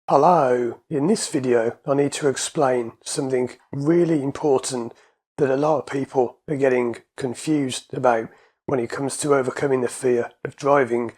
Hello, in this video I need to explain something really important that a lot of people are getting confused about when it comes to overcoming the fear of driving,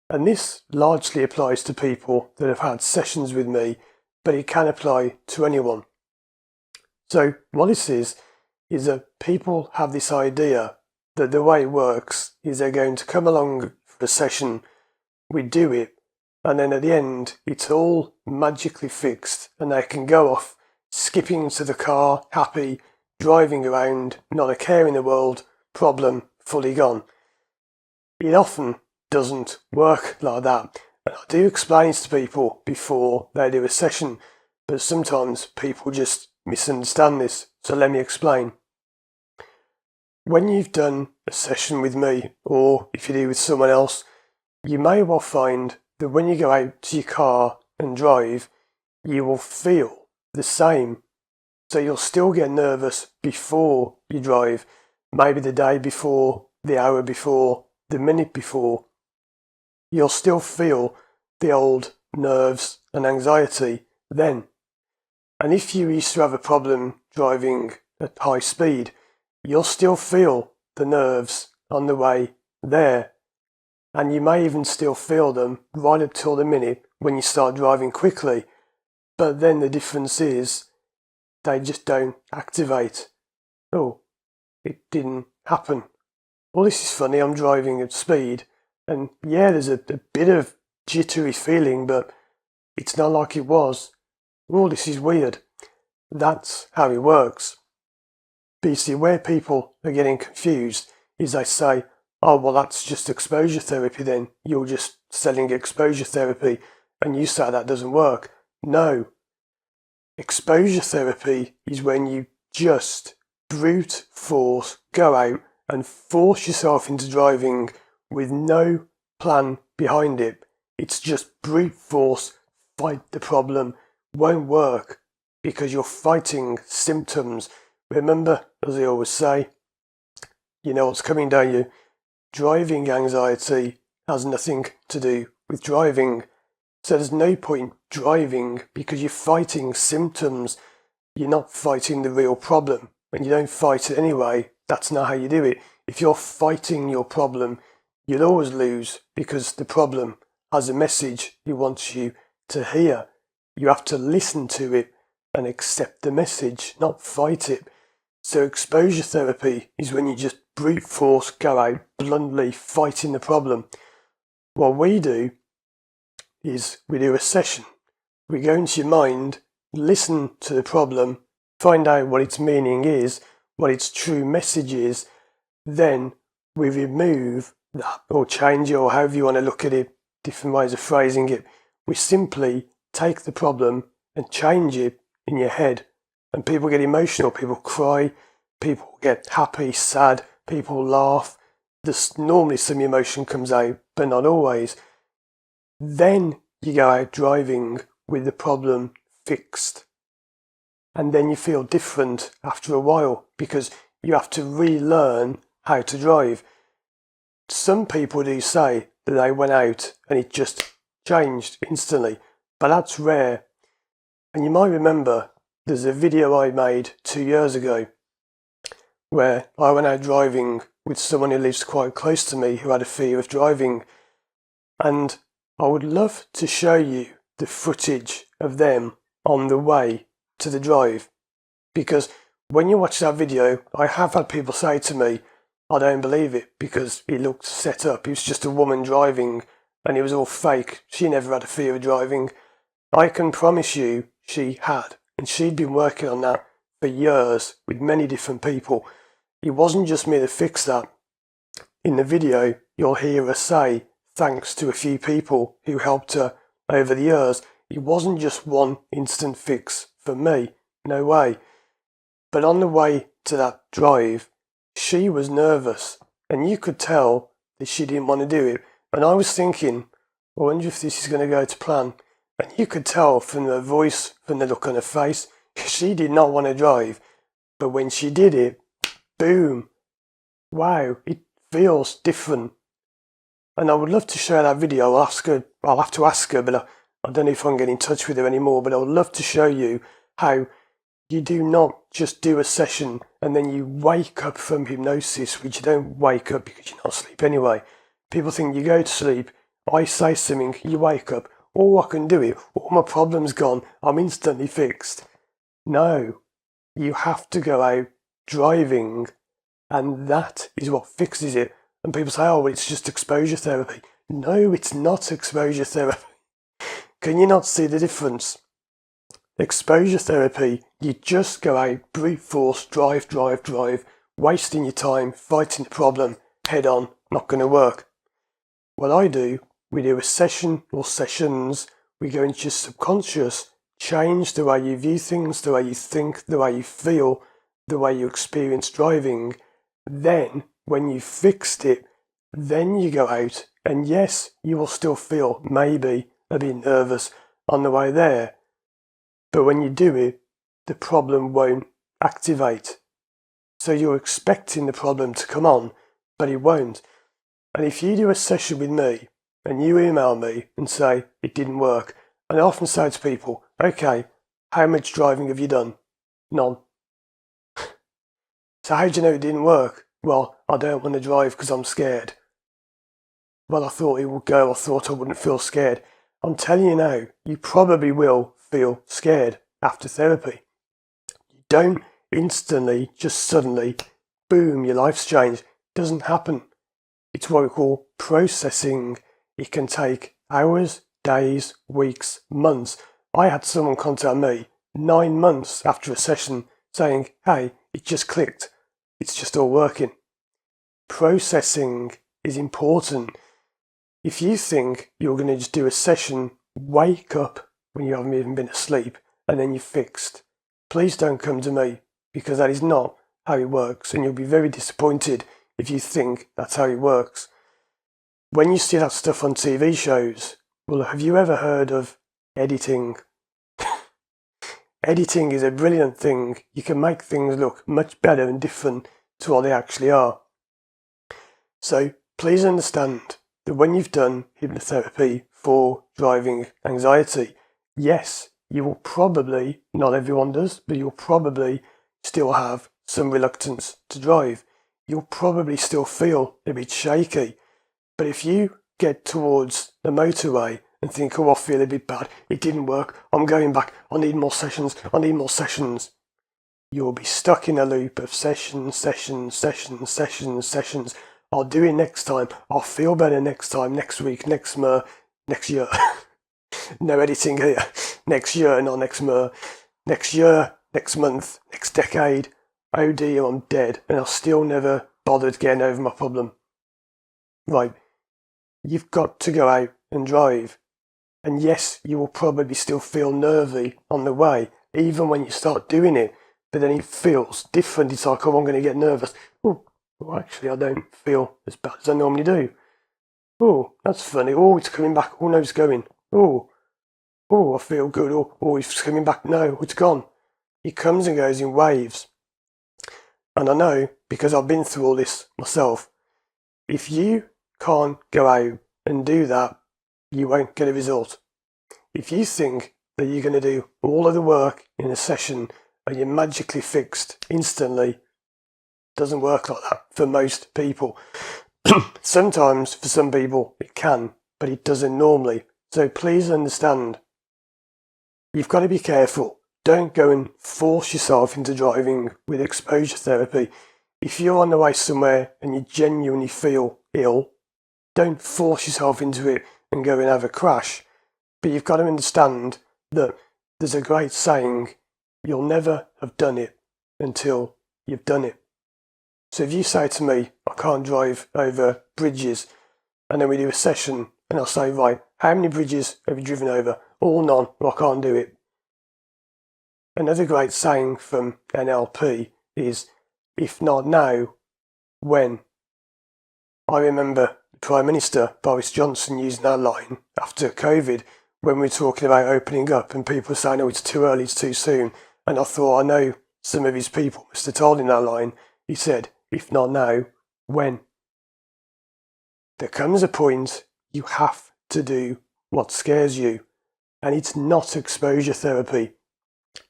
and this largely applies to people that have had sessions with me, but it can apply to anyone. So what this is that people have this idea that the way it works is they're going to come along for a session, we do it, and then at the end, it's all magically fixed and they can go off, skipping into the car, happy, driving around, not a care in the world, problem fully gone. It often doesn't work like that. And I do explain this to people before they do a session, but sometimes people just misunderstand this, so let me explain. When you've done a session with me, or if you do with someone else, you may well find that when you go out to your car and drive, you will feel the same. So you'll still get nervous before you drive, maybe the day before, the hour before, the minute before. You'll still feel the old nerves and anxiety then. And if you used to have a problem driving at high speed, you'll still feel the nerves on the way there. And you may even still feel them right up till the minute when you start driving quickly. But then the difference is they just don't activate. Oh, it didn't happen. Well, this is funny, I'm driving at speed, and yeah, there's a bit of jittery feeling, but it's not like it was. Oh, this is weird. That's how it works. But you see, where people are getting confused is they say, oh, well, that's just exposure therapy then. You're just selling exposure therapy, and you say that doesn't work. No. Exposure therapy is when you just brute force go out and force yourself into driving with no plan behind it. It's just brute force, fight the problem. Won't work because you're fighting symptoms. Remember, as I always say, you know what's coming, don't you? Driving anxiety has nothing to do with driving. So there's no point driving because you're fighting symptoms. You're not fighting the real problem. And you don't fight it anyway. That's not how you do it. If you're fighting your problem, you'll always lose because the problem has a message it wants you to hear. You have to listen to it and accept the message, not fight it. So exposure therapy is when you just brute force go out bluntly fighting the problem. What we do is we do a session. We go into your mind, listen to the problem, find out what its meaning is, what its true message is, then we remove that or change it, or however you want to look at it, different ways of phrasing it. We simply take the problem and change it in your head. And people get emotional, people cry, people get happy, sad, people laugh. There's normally some emotion comes out, but not always. Then you go out driving with the problem fixed. And then you feel different after a while because you have to relearn how to drive. Some people do say that they went out and it just changed instantly, but that's rare. And you might remember there's a video I made 2 years ago where I went out driving with someone who lives quite close to me who had a fear of driving. And I would love to show you the footage of them on the way to the drive. Because when you watch that video, I have had people say to me, I don't believe it because it looked set up. It was just a woman driving and it was all fake. She never had a fear of driving. I can promise you she had. And she'd been working on that for years with many different people. It wasn't just me that fixed that. In the video, you'll hear her say, thanks to a few people who helped her over the years, it wasn't just one instant fix for me. No way. But on the way to that drive, she was nervous. And you could tell that she didn't want to do it. And I was thinking, I wonder if this is going to go to plan. And you could tell from her voice, from the look on her face, she did not want to drive. But when she did it, boom, wow, it feels different. And I would love to share that video. I'll have to ask her, but I don't know if I can get in touch with her anymore, but I would love to show you how you do not just do a session and then you wake up from hypnosis, which you don't wake up because you're not asleep anyway. People think you go to sleep, I say something, you wake up, oh, I can do it, all my problem's gone, I'm instantly fixed. No, you have to go out driving, and that is what fixes it. And people say, oh, well, it's just exposure therapy. No, it's not exposure therapy. Can you not see the difference? Exposure therapy, you just go out, brute force, drive, wasting your time, fighting the problem, head on, not going to work. What I do, we do a session or sessions, we go into your subconscious, change the way you view things, the way you think, the way you feel, the way you experience driving. Then, when you've fixed it, then you go out, and yes, you will still feel maybe a bit nervous on the way there. But when you do it, the problem won't activate. So you're expecting the problem to come on, but it won't. And if you do a session with me, and you email me and say it didn't work, and I often say to people, okay, how much driving have you done? None. So how do you know it didn't work? Well, I don't want to drive because I'm scared. Well, I thought it would go, I thought I wouldn't feel scared. I'm telling you now, you probably will feel scared after therapy. You don't instantly, just suddenly, boom, your life's changed. It doesn't happen. It's what we call processing. It can take hours, days, weeks, months. I had someone contact me 9 months after a session saying, hey, it just clicked. It's just all working. Processing is important. If you think you're going to just do a session, wake up when you haven't even been asleep, and then you're fixed, please don't come to me, because that is not how it works, and you'll be very disappointed if you think that's how it works. When you see that stuff on TV shows, well, have you ever heard of editing? Editing is a brilliant thing. You can make things look much better and different to what they actually are. So please understand that when you've done hypnotherapy for driving anxiety, yes, you will probably, not everyone does, but you'll probably still have some reluctance to drive. You'll probably still feel a bit shaky. But if you get towards the motorway and think, oh, I feel a bit bad, it didn't work, I'm going back, I need more sessions, you'll be stuck in a loop of sessions. I'll do it next time, I'll feel better next time, next week, next year. No editing here. Next year, not next year, next month, next decade. Oh dear, I'm dead, and I'll still never bothered getting over my problem. Right, you've got to go out and drive. And yes, you will probably still feel nervy on the way, even when you start doing it. But then it feels different. It's like, oh, I'm going to get nervous. Oh, well, actually, I don't feel as bad as I normally do. Oh, that's funny. Oh, it's coming back. Oh, no, it's going. Oh, I feel good. Oh, it's coming back. No, it's gone. It comes and goes in waves. And I know, because I've been through all this myself, if you can't go out and do that, you won't get a result. If you think that you're going to do all of the work in a session and you're magically fixed instantly, it doesn't work like that for most people. Sometimes for some people it can, but it doesn't normally. So please understand, you've got to be careful. Don't go and force yourself into driving with exposure therapy. If you're on the way somewhere and you genuinely feel ill, don't force yourself into it and go and have a crash. But you've got to understand that there's a great saying, you'll never have done it until you've done it. So if you say to me, I can't drive over bridges, and then we do a session, and I'll say, right, how many bridges have you driven over? All none, well, I can't do it. Another great saying from NLP is, if not now, when? I remember the Prime Minister, Boris Johnson, using that line after COVID when we were talking about opening up and people were saying, oh, it's too early, it's too soon. And I thought, I know some of his people must have told him that line. He said, if not now, when? There comes a point you have to do what scares you. and it's not exposure therapy.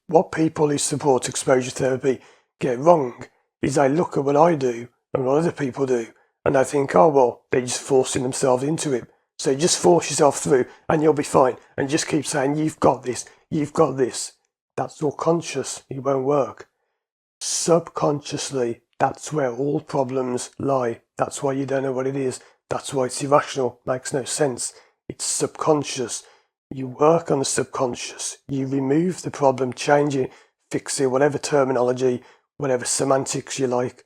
What people who support exposure therapy get wrong is they look at what I do and what other people do, and they think, oh well, they're just forcing themselves into it. So you just force yourself through and you'll be fine, and just keep saying, you've got this, you've got this. That's all conscious, it won't work. Subconsciously, that's where all problems lie. That's why you don't know what it is. That's why it's irrational, makes no sense. It's subconscious. You work on the subconscious. You remove the problem, change it, fix it, whatever terminology, whatever semantics you like.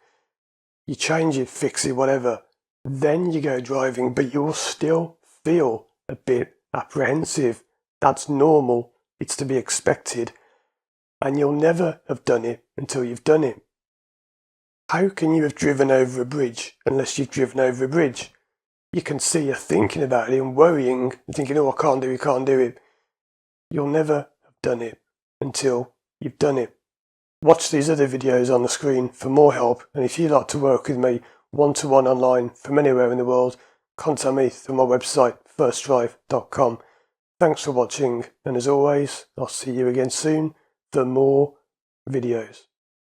You change it, fix it, whatever. Then you go driving, but you'll still feel a bit apprehensive. That's normal. It's to be expected. And you'll never have done it until you've done it. How can you have driven over a bridge unless you've driven over a bridge? You can see you're thinking about it and worrying and thinking, oh, I can't do it. You'll never have done it until you've done it. Watch these other videos on the screen for more help, and if you'd like to work with me one-to-one online from anywhere in the world, contact me through my website, firstdrive.com. Thanks for watching, and as always, I'll see you again soon for more videos.